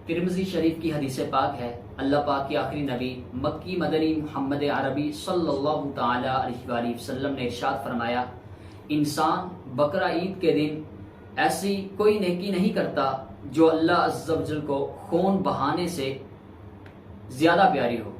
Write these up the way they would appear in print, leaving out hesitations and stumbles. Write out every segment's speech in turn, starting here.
ترمذی شریف کی حدیث پاک ہے، اللہ پاک کے آخری نبی مکی مدنی محمد عربی صلی اللہ تعالی علیہ وآلہ وسلم نے ارشاد فرمایا، انسان بقرہ عید کے دن ایسی کوئی نیکی نہیں کرتا جو اللہ عز و جل کو خون بہانے سے زیادہ پیاری ہو۔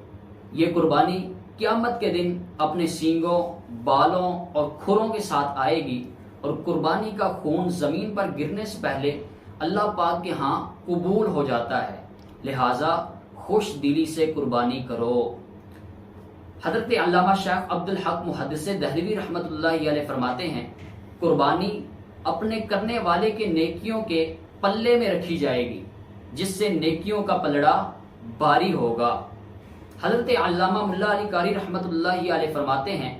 یہ قربانی قیامت کے دن اپنے سینگوں، بالوں اور کھروں کے ساتھ آئے گی، اور قربانی کا خون زمین پر گرنے سے پہلے اللہ پاک کے ہاں قبول ہو جاتا ہے، لہٰذا خوش دلی سے قربانی کرو۔ حضرت علامہ شیخ عبدالحق محدث دہلوی رحمۃ اللہ علیہ فرماتے ہیں، قربانی اپنے کرنے والے کے نیکیوں کے پلے میں رکھی جائے گی، جس سے نیکیوں کا پلڑا باری ہوگا۔ حضرت علامہ ملا علی قاری رحمۃ اللہ علیہ فرماتے ہیں،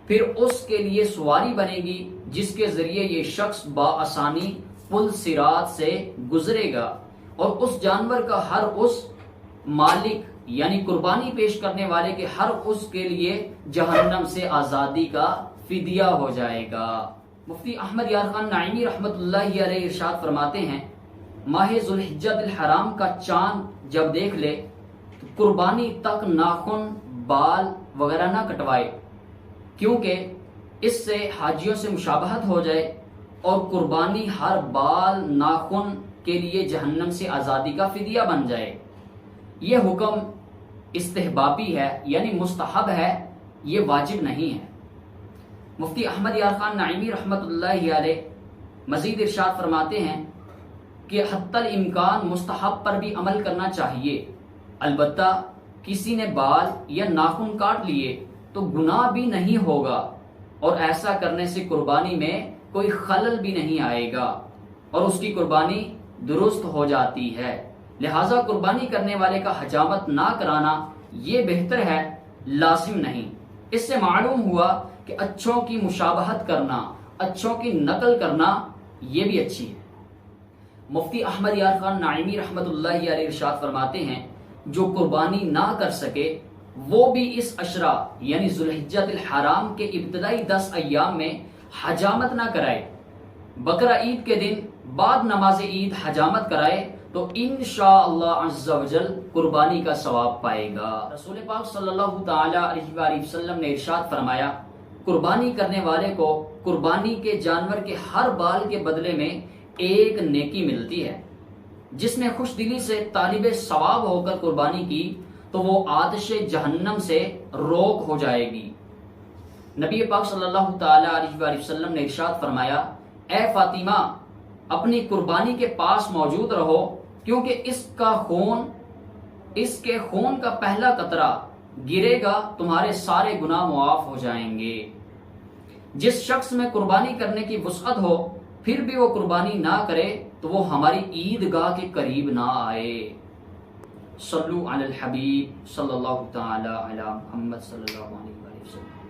پھر اس کے لیے سواری بنے گی جس کے ذریعے یہ شخص بآسانی پل صراط سے گزرے گا، اور اس جانور کا ہر اس مالک یعنی قربانی پیش کرنے والے کے ہر اس کے لیے جہنم سے آزادی کا فدیہ ہو جائے گا۔ مفتی احمد یار خان نعیمی رحمۃ اللہ علیہ ارشاد فرماتے ہیں، ماہ ذوالحجہ الحرام کا چاند جب دیکھ لے تو قربانی تک ناخن، بال وغیرہ نہ کٹوائے، کیونکہ اس سے حاجیوں سے مشابہت ہو جائے اور قربانی ہر بال ناخن کے لیے جہنم سے آزادی کا فدیہ بن جائے۔ یہ حکم استحبابی ہے یعنی مستحب ہے، یہ واجب نہیں ہے۔ مفتی احمد یار خان نعیمی رحمۃ اللہ علیہ مزید ارشاد فرماتے ہیں کہ حتی الامکان مستحب پر بھی عمل کرنا چاہیے، البتہ کسی نے بال یا ناخن کاٹ لیے تو گناہ بھی نہیں ہوگا، اور ایسا کرنے سے قربانی میں کوئی خلل بھی نہیں آئے گا اور اس کی قربانی درست ہو جاتی ہے۔ لہٰذا قربانی کرنے والے کا حجامت نہ کرانا یہ بہتر ہے، لازم نہیں۔ اس سے معلوم ہوا کہ اچھوں کی مشابہت کرنا، اچھوں کی نقل کرنا یہ بھی اچھی ہے۔ مفتی احمد یار خان نعیمی رحمۃ اللہ علیہ ارشاد فرماتے ہیں، جو قربانی نہ کر سکے وہ بھی اس عشرہ یعنی ذوالحجہ الحرام کے ابتدائی 10 ایام میں حجامت نہ کرائے، بقرہ عید کے دن بعد نماز عید حجامت کرائے تو انشاءاللہ عز و جل قربانی کا ثواب پائے گا۔ رسول پاک صلی اللہ تعالی علیہ وآلہ وسلم نے ارشاد فرمایا، قربانی کرنے والے کو قربانی کے جانور کے ہر بال کے بدلے میں ایک نیکی ملتی ہے۔ جس نے خوش دلی سے طالب ثواب ہو کر قربانی کی تو وہ آتش جہنم سے روک ہو جائے گی۔ نبی پاک صلی اللہ تعالی علیہ وآلہ وسلم نے ارشاد فرمایا، اے فاطمہ اپنی قربانی کے پاس موجود رہو، کیونکہ اس کے خون کا پہلا قطرہ گرے گا تمہارے سارے گناہ معاف ہو جائیں گے۔ جس شخص میں قربانی کرنے کی وسعت ہو پھر بھی وہ قربانی نہ کرے تو وہ ہماری عیدگاہ کے قریب نہ آئے۔ صلو علی الحبیب صلی اللہ تعالی علی محمد صلی اللہ علیہ وسلم۔